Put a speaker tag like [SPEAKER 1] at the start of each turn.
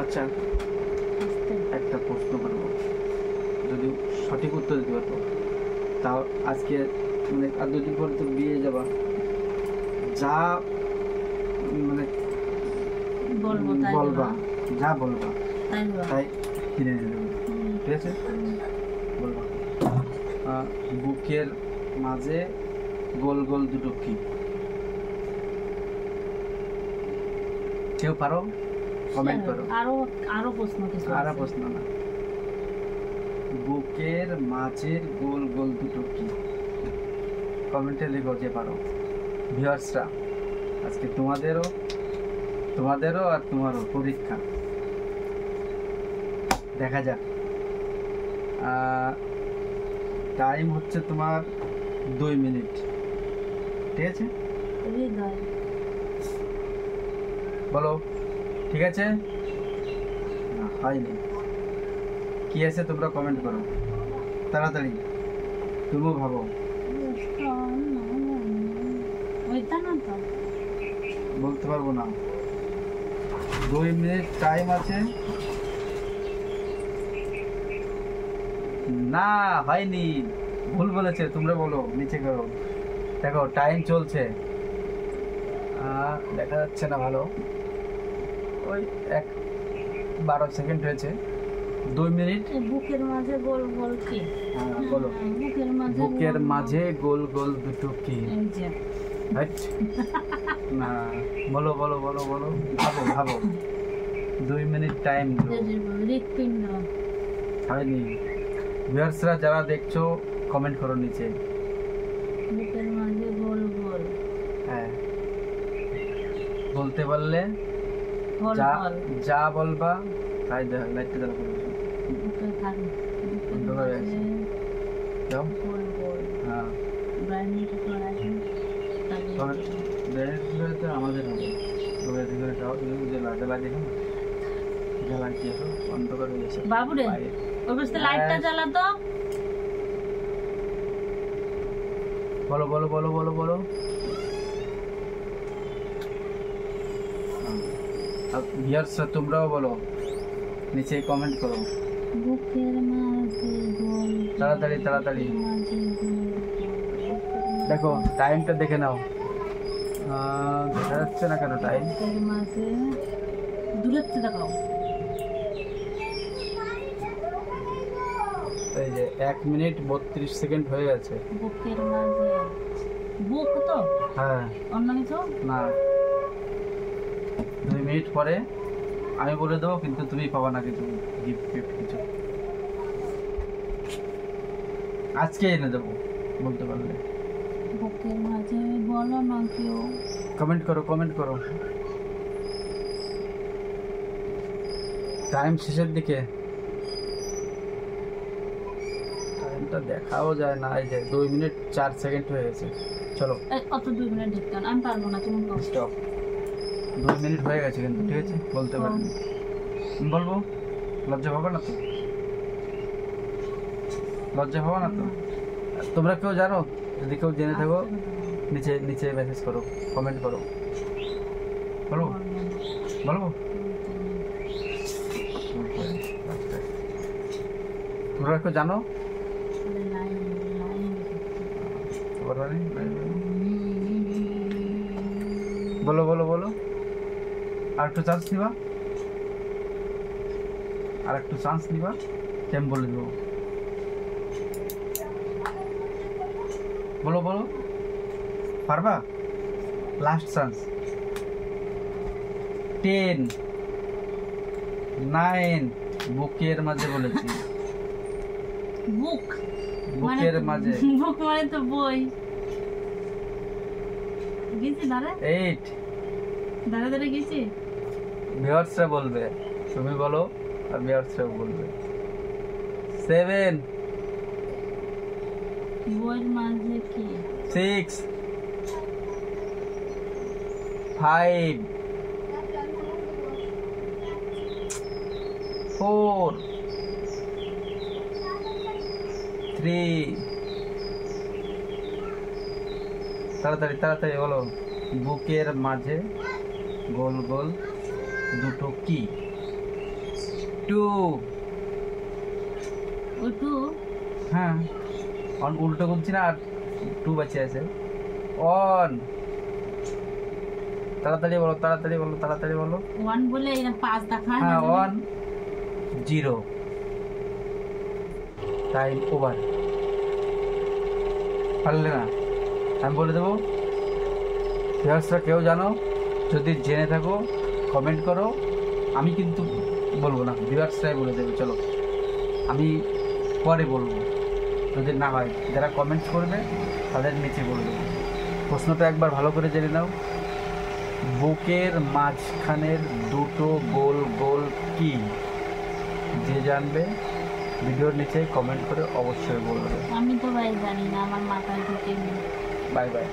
[SPEAKER 1] আচ্ছা একটা প্রশ্ন করবো, যদি সঠিক উত্তর দিতে পারবো তাও আজকে মানে আর দুদিন পরে তো বিয়ে যাবা, যা মানে বলবা যা বলবা তাই কিনে নিয়ে দেবো, ঠিক আছে? বলবা বুকের মাঝে গোল গোল দুটো কি? কেউ পারো? কমেন্ট করো।
[SPEAKER 2] আরো প্রশ্ন কিছু
[SPEAKER 1] আরো প্রশ্ন না, বুকের মাঝের গোল গোল দুটো কি? কমেন্টে লিখো যে পারো। ভিউয়ার্সরা আজকে তোমাদেরও আর তোমারও পরীক্ষা, দেখা যাক। টাইম হচ্ছে তোমার 2 মিনিট, ঠিক আছে? বলো ঠিক আছে না হয়নি? কি আছে তোমরা কমেন্ট করো তাড়াতাড়ি, তুমিও ভাবো। বলতে পারবো না, 2 মিনিট টাইম আছে। না হয়নি, ভুল বলেছে, তোমরা বলো, নিচে করো। দেখো টাইম চলছে, দেখা যাচ্ছে না ভালো, ওই 12 সেকেন্ড হয়েছে। 2 মিনিট।
[SPEAKER 2] বুকের মাঝে গোল গোল কি?
[SPEAKER 1] বলো। বুকের মাঝে গোল গোল দুটো কি? না, বলো বলো বলো বলো, ভাবো ভাবো। 2 মিনিট টাইম।
[SPEAKER 2] হৃৎপিণ্ড।
[SPEAKER 1] হয়নি। ভিউয়ার্সরা যারা দেখছো কমেন্ট করো নিচে।
[SPEAKER 2] বুকের মাঝে গোল গোল।
[SPEAKER 1] হ্যাঁ, বলতে পারলে যা বলবা তাই। লাইটটা জ্বালা করে
[SPEAKER 2] বুকের থাকে
[SPEAKER 1] বন্ধ করে আছে। যাও।
[SPEAKER 2] গোল গোল।
[SPEAKER 1] হ্যাঁ,
[SPEAKER 2] ব্রাইটনেস করে আছে।
[SPEAKER 1] ব্রাইটনেস আমাদের হবে। ওরে দিকে যাও, জ্বালা দেখো, জ্বালা কি আছে বন্ধ করে দিয়েছে
[SPEAKER 2] বাবু রে, ওই পাশে লাইটটা জ্বালা তো।
[SPEAKER 1] বলো বলো বলো বলো বলো। ভিউয়ার্সরা তোমরাও বলো, নিচে কমেন্ট করো।
[SPEAKER 2] বুকের মাঝে গোল।
[SPEAKER 1] তাড়াতাড়ি তাড়াতাড়ি দেখো, টাইমটা দেখে নাও। দেখা যাচ্ছে না কেন টাইম?
[SPEAKER 2] বুকের মাঝে দূরের থেকে দেখাও।
[SPEAKER 1] এই যে 1 মিনিট 32 সেকেন্ড হয়ে গেছে।
[SPEAKER 2] বুকের মাঝে বুক তো?
[SPEAKER 1] হ্যাঁ।
[SPEAKER 2] অন্য কিছু
[SPEAKER 1] না, 2 মিনিট পরে আমি বলে দেবো, কিন্তু তুমি পাবা না কিছু গিফট কিছু, আজকে এনে দেবো বলতে পারলে।
[SPEAKER 2] বুকের মাঝে বলো না কেউ।
[SPEAKER 1] কমেন্ট করো কমেন্ট করো। টাইম শেষের দিকে, টাইমটা দেখাও যায় না। এই যে 2 মিনিট 4 সেকেন্ড হয়ে গেছে। চলো,
[SPEAKER 2] অত 2 মিনিট দেখতে আমি পারবো না, তুমি
[SPEAKER 1] স্টপ। 2 মিনিট হয়ে গেছে কিন্তু, ঠিক আছে? বলতে পারি বলবো, লজ্জা পাবো না তো? লজ্জা পাবো না তো? তোমরা কেউ জানো? যদি কেউ জেনে থাকো নিচে নিচে মেসেজ করো, কমেন্ট করো। বলবো বলবো তোমরা কেউ জানো? বলো বলো বলো। আর একটু চান্স নিবা, আর একটু চান্স নিবা, কেম বলে দেবো। বলো বলো, পারবা? Last chance. 10 9। বুকের মাঝে বলেছি।
[SPEAKER 2] বুক
[SPEAKER 1] বুকের মাঝে।
[SPEAKER 2] বুক মানে তো বই। গেছি দাঁড়া।
[SPEAKER 1] 8।
[SPEAKER 2] দাঁড়া দাঁড়া গেছি।
[SPEAKER 1] ভিউয়ার্সরা বলবে, তুমি বলো আর ভিউয়ার্সরাও বলবে। 7।
[SPEAKER 2] বইয়ের মাঝে কি?
[SPEAKER 1] 6 5 4 3। তাড়াতাড়ি তাড়াতাড়ি বলো। বুকের মাঝে গোল গোল দুটো কি? টু।
[SPEAKER 2] ওই টু
[SPEAKER 1] হ্যাঁ, অন উল্টো করছি না, আর টু বাঁচে আছে। অন, তাড়াতাড়ি বলো, তাড়াতাড়ি বলো, তাড়াতাড়ি বলো।
[SPEAKER 2] ওয়ান বলে এরকম 5 দেখায় না
[SPEAKER 1] হ্যাঁ,
[SPEAKER 2] তুমি?
[SPEAKER 1] 1 0, টাইম ওভার। পারলে না, আমি বলে দেবো। ভিউয়ার্সরা কেউ জানো, যদি জেনে থাকো কমেন্ট করো, আমি কিন্তু বলবো না, ভিউয়ার্সরাই বলে দেবে। চলো, আমি পরে বলবো যদি না হয়। যারা কমেন্ট করবে তাদের নিচে বলে দেবো। প্রশ্নটা একবার ভালো করে জেনে নাও। বুকের মাঝখানের দুটো গোল গোল কি? যে জানবে ভিডিওর নিচে কমেন্ট করে অবশ্যই বলবে।
[SPEAKER 2] আমি তো ভাই জানি না, আমার মাথায় ঢুকেনি।
[SPEAKER 1] Bye bye.